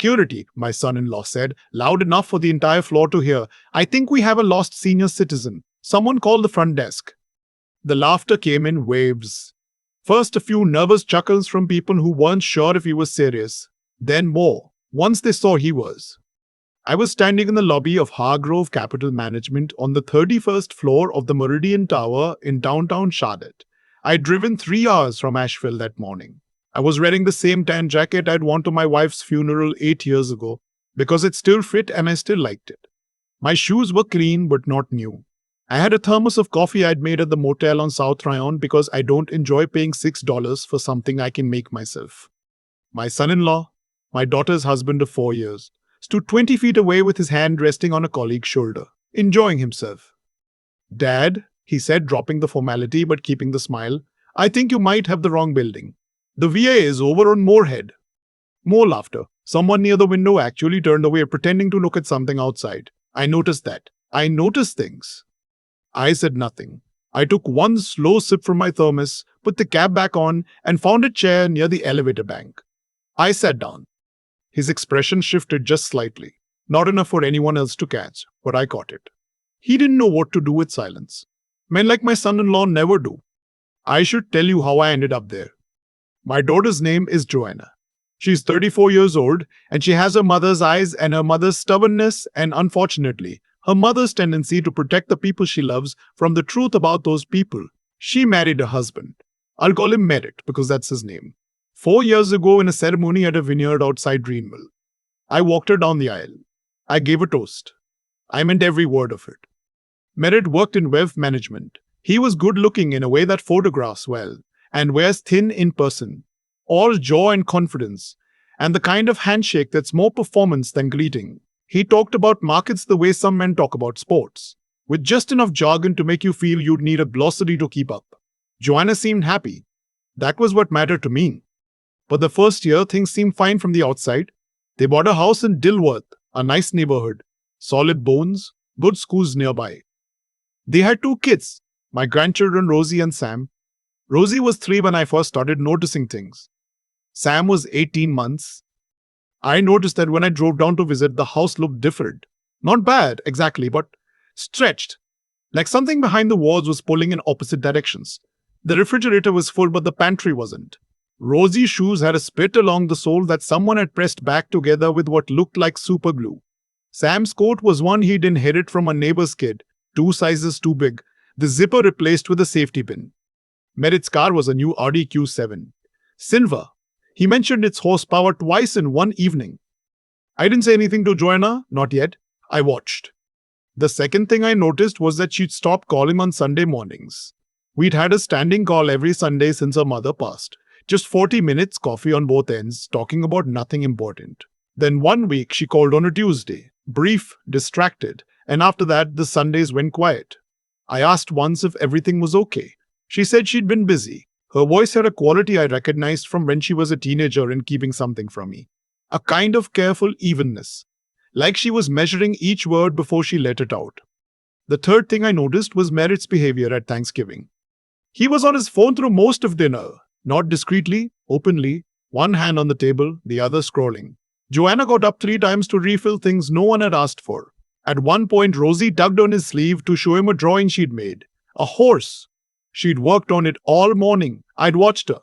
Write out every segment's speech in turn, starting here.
Security, my son-in-law said, loud enough for the entire floor to hear. I think we have a lost senior citizen. Someone called the front desk. The laughter came in waves. First, a few nervous chuckles from people who weren't sure if he was serious. Then more, once they saw he was. I was standing in the lobby of Hargrove Capital Management on the 31st floor of the Meridian Tower in downtown Charlotte. I'd driven 3 hours from Asheville that morning. I was wearing the same tan jacket I'd worn to my wife's funeral 8 years ago because it still fit and I still liked it. My shoes were clean but not new. I had a thermos of coffee I'd made at the motel on South Tryon because I don't enjoy paying $6 for something I can make myself. My son-in-law, my daughter's husband of 4 years, stood 20 feet away with his hand resting on a colleague's shoulder, enjoying himself. Dad, he said, dropping the formality but keeping the smile, I think you might have the wrong building. The VA is over on Moorhead. More laughter. Someone near the window actually turned away, pretending to look at something outside. I noticed that. I noticed things. I said nothing. I took one slow sip from my thermos, put the cap back on, and found a chair near the elevator bank. I sat down. His expression shifted just slightly. Not enough for anyone else to catch, but I caught it. He didn't know what to do with silence. Men like my son-in-law never do. I should tell you how I ended up there. My daughter's name is Joanna. She's 34 years old, and she has her mother's eyes and her mother's stubbornness and, unfortunately, her mother's tendency to protect the people she loves from the truth about those people. She married a husband. I'll call him Merritt because that's his name. 4 years ago in a ceremony at a vineyard outside Greenville. I walked her down the aisle. I gave a toast. I meant every word of it. Merritt worked in wealth management. He was good-looking in a way that photographs well, and wears thin in person. All joy and confidence, and the kind of handshake that's more performance than greeting. He talked about markets the way some men talk about sports, with just enough jargon to make you feel you'd need a glossary to keep up. Joanna seemed happy. That was what mattered to me. But the first year, things seemed fine from the outside. They bought a house in Dilworth, a nice neighborhood. Solid bones, good schools nearby. They had 2 kids, my grandchildren Rosie and Sam. Rosie was 3 when I first started noticing things. Sam was 18 months. I noticed that when I drove down to visit, the house looked different. Not bad, exactly, but stretched. Like something behind the walls was pulling in opposite directions. The refrigerator was full, but the pantry wasn't. Rosie's shoes had a split along the sole that someone had pressed back together with what looked like super glue. Sam's coat was one he'd inherited from a neighbor's kid, 2 sizes too big, the zipper replaced with a safety pin. Merritt's car was a new Audi Q7. Silver. He mentioned its horsepower twice in one evening. I didn't say anything to Joanna, not yet. I watched. The second thing I noticed was that she'd stopped calling on Sunday mornings. We'd had a standing call every Sunday since her mother passed. Just 40 minutes, coffee on both ends, talking about nothing important. Then one week she called on a Tuesday. Brief, distracted, and after that the Sundays went quiet. I asked once if everything was okay. She said she'd been busy. Her voice had a quality I recognized from when she was a teenager in keeping something from me. A kind of careful evenness. Like she was measuring each word before she let it out. The third thing I noticed was Merritt's behavior at Thanksgiving. He was on his phone through most of dinner. Not discreetly, openly, one hand on the table, the other scrolling. Joanna got up 3 times to refill things no one had asked for. At one point, Rosie tugged on his sleeve to show him a drawing she'd made. A horse. She'd worked on it all morning. I'd watched her.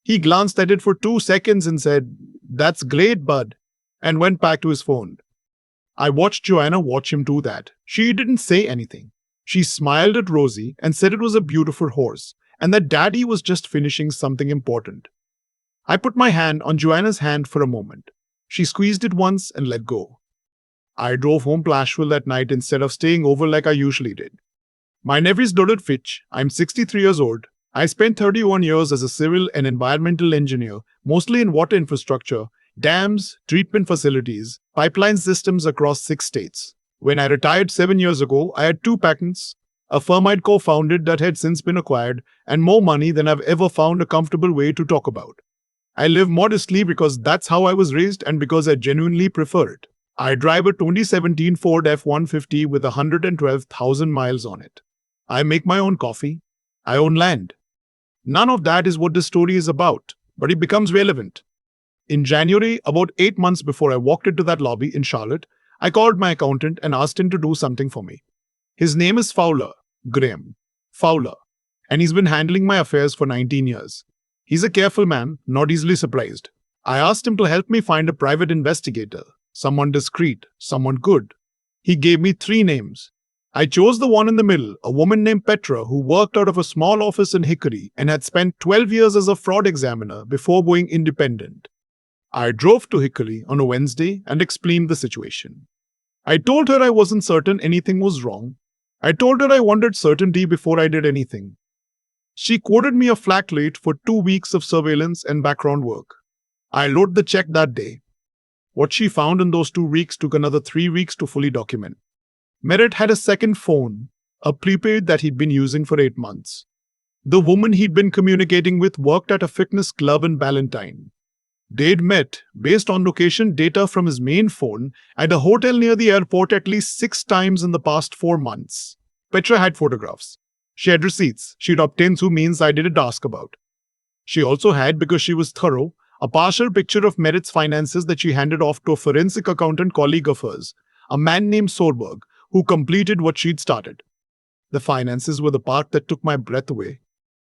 He glanced at it for 2 seconds and said, "That's great, bud," and went back to his phone. I watched Joanna watch him do that. She didn't say anything. She smiled at Rosie and said it was a beautiful horse, and that Daddy was just finishing something important. I put my hand on Joanna's hand for a moment. She squeezed it once and let go. I drove home to Asheville that night instead of staying over like I usually did. My nephew's daughter Fitch. I'm 63 years old. I spent 31 years as a civil and environmental engineer, mostly in water infrastructure, dams, treatment facilities, pipeline systems across 6 states. When I retired 7 years ago, I had 2 patents, a firm I'd co-founded that had since been acquired, and more money than I've ever found a comfortable way to talk about. I live modestly because that's how I was raised and because I genuinely prefer it. I drive a 2017 Ford F-150 with 112,000 miles on it. I make my own coffee. I own land. None of that is what this story is about, but it becomes relevant. In January, about 8 months before I walked into that lobby in Charlotte, I called my accountant and asked him to do something for me. His name is Fowler, Graham Fowler, and he's been handling my affairs for 19 years. He's a careful man, not easily surprised. I asked him to help me find a private investigator, someone discreet, someone good. He gave me 3 names. I chose the one in the middle, a woman named Petra who worked out of a small office in Hickory and had spent 12 years as a fraud examiner before going independent. I drove to Hickory on a Wednesday and explained the situation. I told her I wasn't certain anything was wrong. I told her I wanted certainty before I did anything. She quoted me a flat rate for 2 weeks of surveillance and background work. I wrote the check that day. What she found in those 2 weeks took another 3 weeks to fully document. Merritt had a second phone, a prepaid that he'd been using for 8 months. The woman he'd been communicating with worked at a fitness club in Ballantyne. They'd met, based on location data from his main phone, at a hotel near the airport at least 6 times in the past 4 months. Petra had photographs. She had receipts she'd obtained through means I didn't ask about. She also had, because she was thorough, a partial picture of Merritt's finances that she handed off to a forensic accountant colleague of hers, a man named Sorberg, who completed what she'd started. The finances were the part that took my breath away.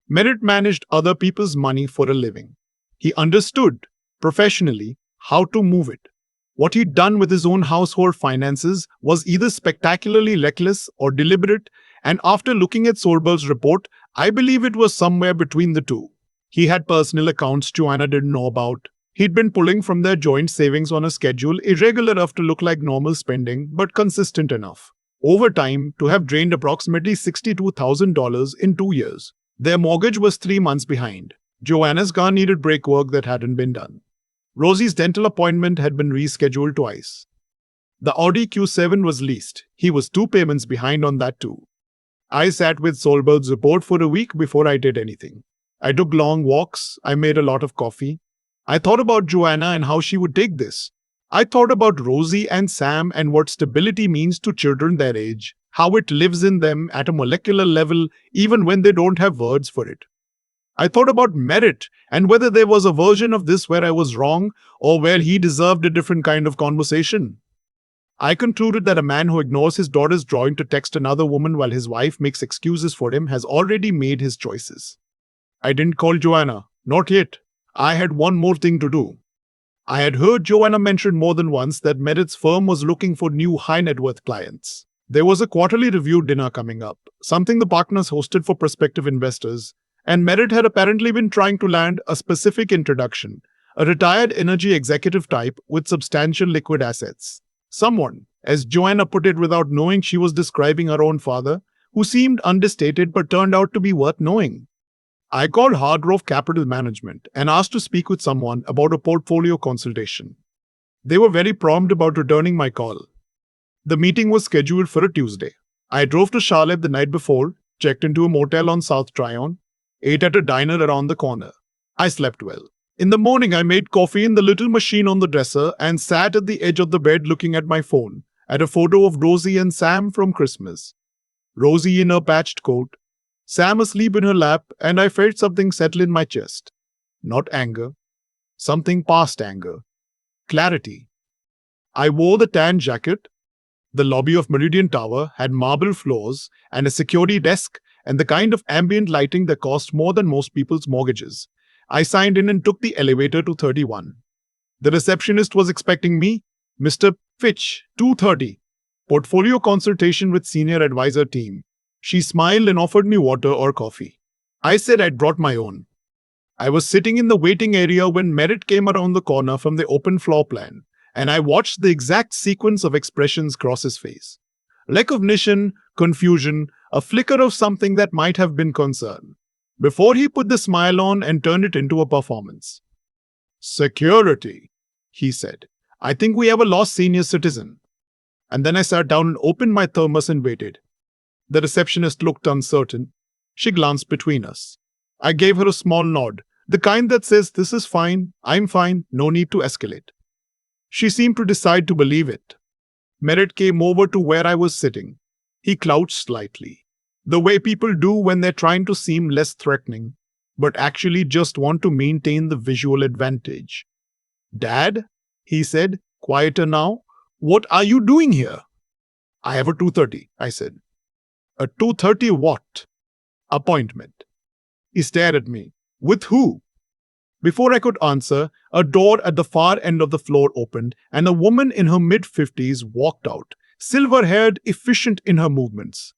Merritt managed other people's money for a living. He understood, professionally, how to move it. What he'd done with his own household finances was either spectacularly reckless or deliberate, and after looking at Sorberg's report, I believe it was somewhere between the two. He had personal accounts Joanna didn't know about. He'd been pulling from their joint savings on a schedule, irregular enough to look like normal spending, but consistent enough. Over time, to have drained approximately $62,000 in 2 years. Their mortgage was 3 months behind. Joanna's car needed brake work that hadn't been done. Rosie's dental appointment had been rescheduled twice. The Audi Q7 was leased. He was 2 payments behind on that too. I sat with Solberg's report for a week before I did anything. I took long walks. I made a lot of coffee. I thought about Joanna and how she would take this. I thought about Rosie and Sam and what stability means to children their age, how it lives in them at a molecular level even when they don't have words for it. I thought about Merritt and whether there was a version of this where I was wrong or where he deserved a different kind of conversation. I concluded that a man who ignores his daughter's drawing to text another woman while his wife makes excuses for him has already made his choices. I didn't call Joanna, not yet. I had one more thing to do. I had heard Joanna mention more than once that Merritt's firm was looking for new high-net-worth clients. There was a quarterly review dinner coming up, something the partners hosted for prospective investors, and Merritt had apparently been trying to land a specific introduction, a retired energy executive type with substantial liquid assets. Someone, as Joanna put it without knowing she was describing her own father, who seemed understated but turned out to be worth knowing. I called Hardgrove Capital Management and asked to speak with someone about a portfolio consultation. They were very prompt about returning my call. The meeting was scheduled for a Tuesday. I drove to Charlotte the night before, checked into a motel on South Tryon, ate at a diner around the corner. I slept well. In the morning, I made coffee in the little machine on the dresser and sat at the edge of the bed looking at my phone, at a photo of Rosie and Sam from Christmas. Rosie in her patched coat, Sam asleep in her lap, and I felt something settle in my chest. Not anger. Something past anger. Clarity. I wore the tan jacket. The lobby of Meridian Tower had marble floors and a security desk and the kind of ambient lighting that cost more than most people's mortgages. I signed in and took the elevator to 31. The receptionist was expecting me, Mr. Fitch, 2:30. Portfolio consultation with senior advisor team. She smiled and offered me water or coffee. I said I'd brought my own. I was sitting in the waiting area when Merritt came around the corner from the open floor plan, and I watched the exact sequence of expressions cross his face. Recognition, confusion, a flicker of something that might have been concern, before he put the smile on and turned it into a performance. "Security," he said. "I think we have a lost senior citizen." And then I sat down and opened my thermos and waited. The receptionist looked uncertain. She glanced between us. I gave her a small nod, the kind that says, "This is fine, I'm fine, no need to escalate." She seemed to decide to believe it. Merritt came over to where I was sitting. He crouched slightly, the way people do when they're trying to seem less threatening, but actually just want to maintain the visual advantage. Dad, he said, quieter now, what are you doing here? I have a 2:30, I said. A 2:30 what? Appointment. He stared at me. With who? Before I could answer, a door at the far end of the floor opened and a woman in her mid-50s walked out, silver-haired, efficient in her movements.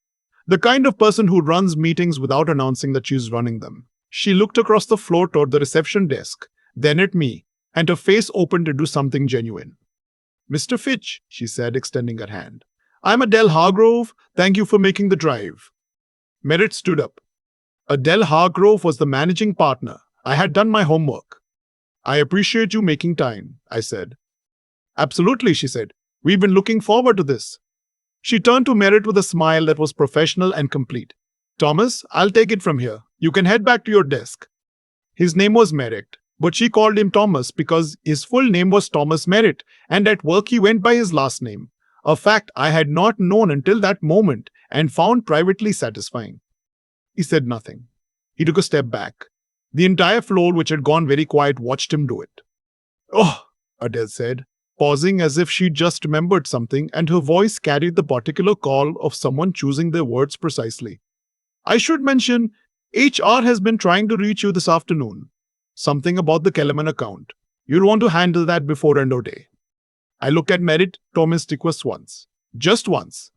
The kind of person who runs meetings without announcing that she's running them. She looked across the floor toward the reception desk, then at me, and her face opened into something genuine. Mr. Fitch, she said, extending her hand. I'm Adele Hargrove. Thank you for making the drive. Merritt stood up. Adele Hargrove was the managing partner. I had done my homework. I appreciate you making time, I said. Absolutely, she said. We've been looking forward to this. She turned to Merritt with a smile that was professional and complete. Thomas, I'll take it from here. You can head back to your desk. His name was Merritt, but she called him Thomas because his full name was Thomas Merritt, and at work he went by his last name. A fact I had not known until that moment and found privately satisfying. He said nothing. He took a step back. The entire floor, which had gone very quiet, watched him do it. Oh, Adele said, pausing as if she'd just remembered something, and her voice carried the particular call of someone choosing their words precisely. I should mention, HR has been trying to reach you this afternoon. Something about the Kellerman account. You'll want to handle that before end of day. I looked at Merritt. Thomas request once. Just once.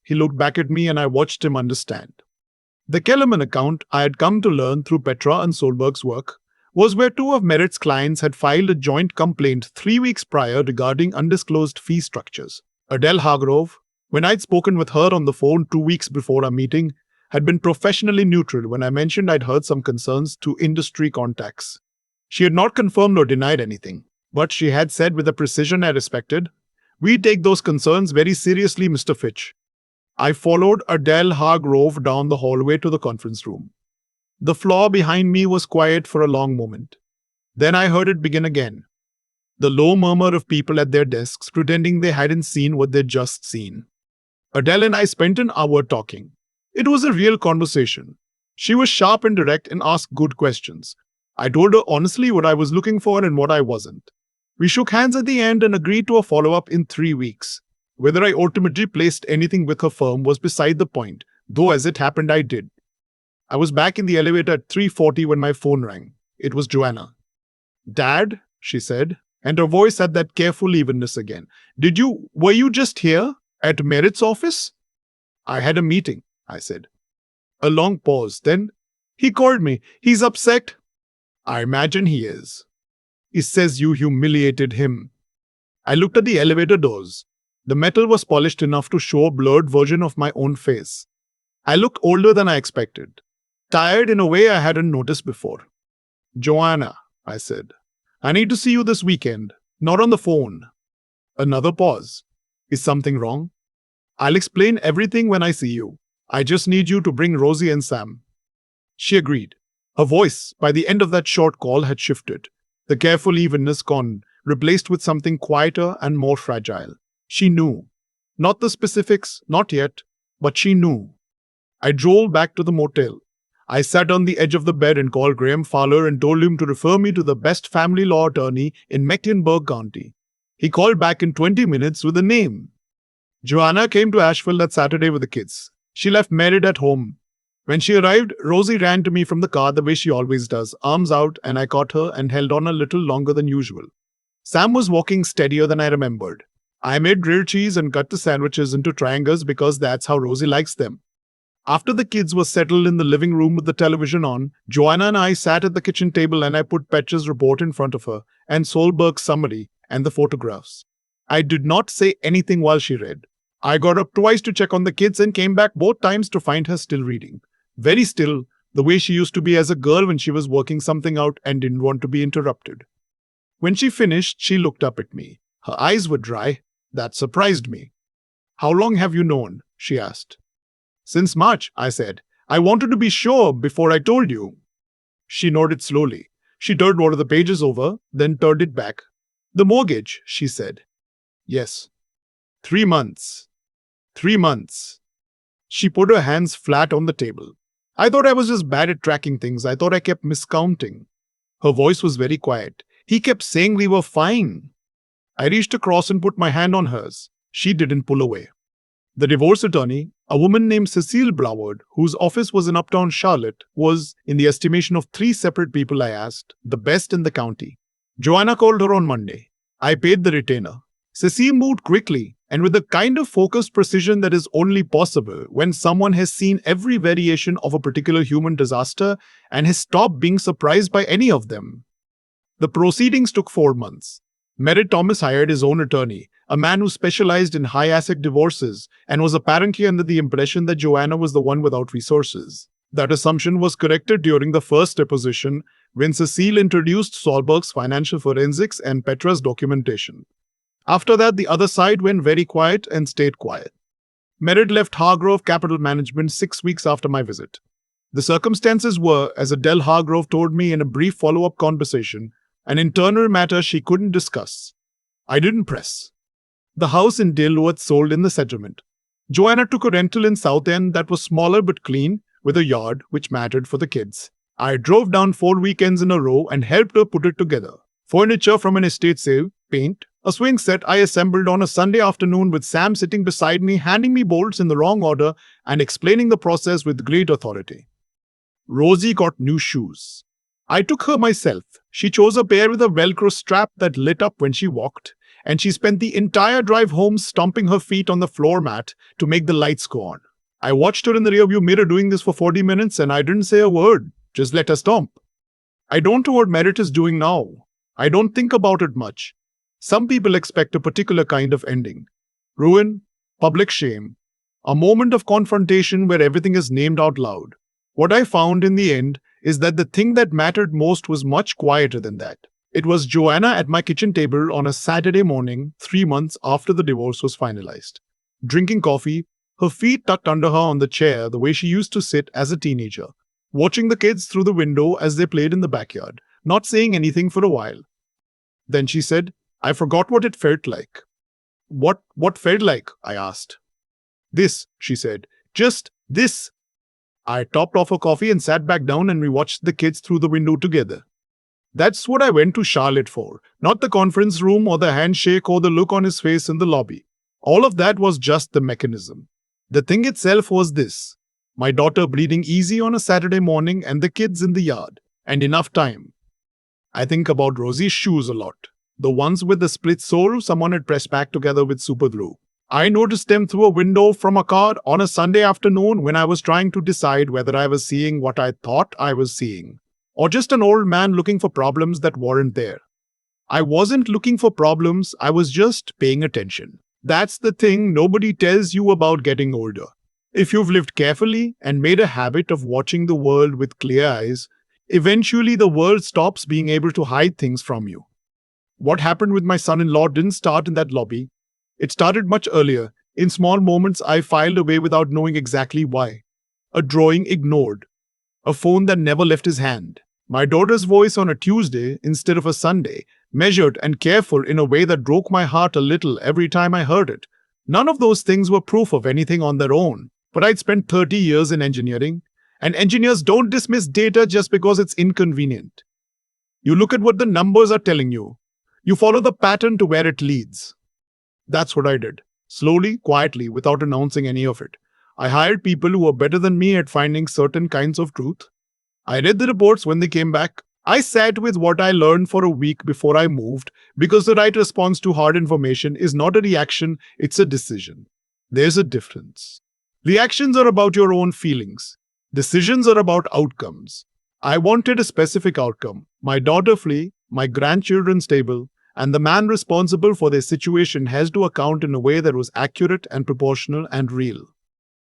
He looked back at me and I watched him understand. The Kellerman account, I had come to learn through Petra and Solberg's work, was where two of Merritt's clients had filed a joint complaint 3 weeks prior regarding undisclosed fee structures. Adele Hargrove, when I'd spoken with her on the phone 2 weeks before our meeting, had been professionally neutral when I mentioned I'd heard some concerns to industry contacts. She had not confirmed or denied anything, but she had said with a precision I respected, "We take those concerns very seriously, Mr. Fitch." I followed Adele Hargrove down the hallway to the conference room. The floor behind me was quiet for a long moment. Then I heard it begin again. The low murmur of people at their desks pretending they hadn't seen what they'd just seen. Adele and I spent an hour talking. It was a real conversation. She was sharp and direct and asked good questions. I told her honestly what I was looking for and what I wasn't. We shook hands at the end and agreed to a follow-up in 3 weeks. Whether I ultimately placed anything with her firm was beside the point, though as it happened I did. I was back in the elevator at 3:40 when my phone rang. It was Joanna. "Dad," she said, and her voice had that careful evenness again. Were you just here? At Merritt's office?" "I had a meeting," I said. A long pause, then, "He called me. He's upset." "I imagine he is. He says you humiliated him." I looked at the elevator doors. The metal was polished enough to show a blurred version of my own face. I looked older than I expected, tired in a way I hadn't noticed before. "Joanna," I said, "I need to see you this weekend, not on the phone." Another pause. "Is something wrong?" "I'll explain everything when I see you. I just need you to bring Rosie and Sam." She agreed. Her voice, by the end of that short call, had shifted. The careful evenness gone, replaced with something quieter and more fragile. She knew. Not the specifics, not yet, but she knew. I drove back to the motel. I sat on the edge of the bed and called Graham Fowler and told him to refer me to the best family law attorney in Mecklenburg County. He called back in 20 minutes with a name. Joanna came to Asheville that Saturday with the kids. She left Merritt at home. When she arrived, Rosie ran to me from the car the way she always does, arms out, and I caught her and held on a little longer than usual. Sam was walking steadier than I remembered. I made grilled cheese and cut the sandwiches into triangles because that's how Rosie likes them. After the kids were settled in the living room with the television on, Joanna and I sat at the kitchen table and I put Petra's report in front of her and Solberg's summary and the photographs. I did not say anything while she read. I got up twice to check on the kids and came back both times to find her still reading. Very still, the way she used to be as a girl when she was working something out and didn't want to be interrupted. When she finished, she looked up at me. Her eyes were dry. That surprised me. "How long have you known?" she asked. "Since March," I said. "I wanted to be sure before I told you." She nodded slowly. She turned one of the pages over, then turned it back. "The mortgage," she said. "Yes." 3 months. 3 months. She put her hands flat on the table. I thought I was just bad at tracking things. I thought I kept miscounting. Her voice was very quiet. He kept saying we were fine. I reached across and put my hand on hers. She didn't pull away. The divorce attorney, a woman named Cecile Bloward, whose office was in uptown Charlotte, was, in the estimation of 3 separate people I asked, the best in the county. Joanna called her on Monday. I paid the retainer. Cecile moved quickly and with the kind of focused precision that is only possible when someone has seen every variation of a particular human disaster and has stopped being surprised by any of them. The proceedings took 4 months. Merritt Thomas hired his own attorney, a man who specialized in high-asset divorces and was apparently under the impression that Joanna was the one without resources. That assumption was corrected during the first deposition when Cecile introduced Solberg's financial forensics and Petra's documentation. After that, the other side went very quiet and stayed quiet. Merritt left Hargrove Capital Management 6 weeks after my visit. The circumstances were, as Adele Hargrove told me in a brief follow-up conversation, an internal matter she couldn't discuss. I didn't press. The house in Dilworth sold in the settlement. Joanna took a rental in South End that was smaller but clean, with a yard which mattered for the kids. I drove down 4 weekends in a row and helped her put it together. Furniture from an estate sale, paint, a swing set I assembled on a Sunday afternoon with Sam sitting beside me, handing me bolts in the wrong order and explaining the process with great authority. Rosie got new shoes. I took her myself. She chose a pair with a Velcro strap that lit up when she walked, and she spent the entire drive home stomping her feet on the floor mat to make the lights go on. I watched her in the rearview mirror doing this for 40 minutes and I didn't say a word, just let her stomp. I don't know what Merritt is doing now. I don't think about it much. Some people expect a particular kind of ending. Ruin, public shame, a moment of confrontation where everything is named out loud. What I found in the end is that the thing that mattered most was much quieter than that. It was Joanna at my kitchen table on a Saturday morning, 3 months after the divorce was finalized. Drinking coffee, her feet tucked under her on the chair the way she used to sit as a teenager. Watching the kids through the window as they played in the backyard, not saying anything for a while. Then she said, I forgot what it felt like. What felt like? I asked. This, she said. Just this. I topped off her coffee and sat back down and we watched the kids through the window together. That's what I went to Charlotte for, not the conference room or the handshake or the look on his face in the lobby. All of that was just the mechanism. The thing itself was this. My daughter bleeding easy on a Saturday morning and the kids in the yard. And enough time. I think about Rosie's shoes a lot. The ones with the split sole someone had pressed back together with super glue. I noticed them through a window from a car on a Sunday afternoon when I was trying to decide whether I was seeing what I thought I was seeing, or just an old man looking for problems that weren't there. I wasn't looking for problems, I was just paying attention. That's the thing nobody tells you about getting older. If you've lived carefully and made a habit of watching the world with clear eyes, eventually the world stops being able to hide things from you. What happened with my son-in-law didn't start in that lobby. It started much earlier. In small moments, I filed away without knowing exactly why. A drawing ignored. A phone that never left his hand. My daughter's voice on a Tuesday instead of a Sunday, measured and careful in a way that broke my heart a little every time I heard it. None of those things were proof of anything on their own. But I'd spent 30 years in engineering, and engineers don't dismiss data just because it's inconvenient. You look at what the numbers are telling you. You follow the pattern to where it leads. That's what I did. Slowly, quietly, without announcing any of it. I hired people who were better than me at finding certain kinds of truth. I read the reports when they came back. I sat with what I learned for a week before I moved, because the right response to hard information is not a reaction, it's a decision. There's a difference. Reactions are about your own feelings. Decisions are about outcomes. I wanted a specific outcome. My daughter flee, my grandchildren stable, and the man responsible for their situation has to account in a way that was accurate and proportional and real.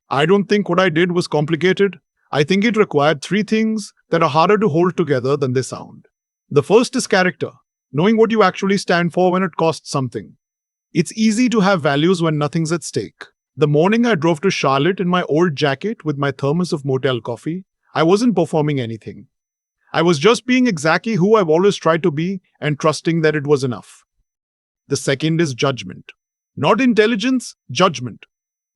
I don't think what I did was complicated. I think it required 3 things that are harder to hold together than they sound. The first is character, knowing what you actually stand for when it costs something. It's easy to have values when nothing's at stake. The morning I drove to Charlotte in my old jacket with my thermos of motel coffee, I wasn't performing anything. I was just being exactly who I've always tried to be and trusting that it was enough. The second is judgment. Not intelligence, judgment.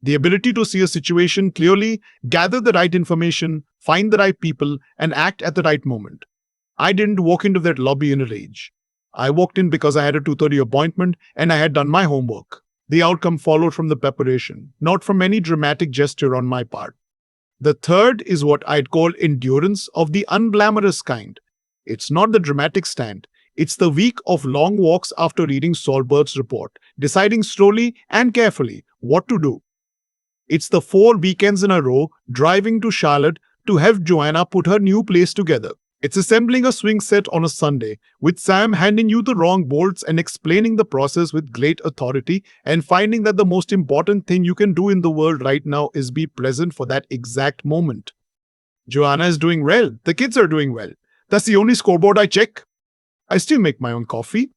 The ability to see a situation clearly, gather the right information, find the right people, and act at the right moment. I didn't walk into that lobby in a rage. I walked in because I had a 2:30 appointment and I had done my homework. The outcome followed from the preparation, not from any dramatic gesture on my part. The third is what I'd call endurance of the unglamorous kind. It's not the dramatic stand. It's the week of long walks after reading Solbert's report, deciding slowly and carefully what to do. It's the 4 weekends in a row driving to Charlotte to have Joanna put her new place together. It's assembling a swing set on a Sunday, with Sam handing you the wrong bolts and explaining the process with great authority, and finding that the most important thing you can do in the world right now is be present for that exact moment. Joanna is doing well. The kids are doing well. That's the only scoreboard I check. I still make my own coffee.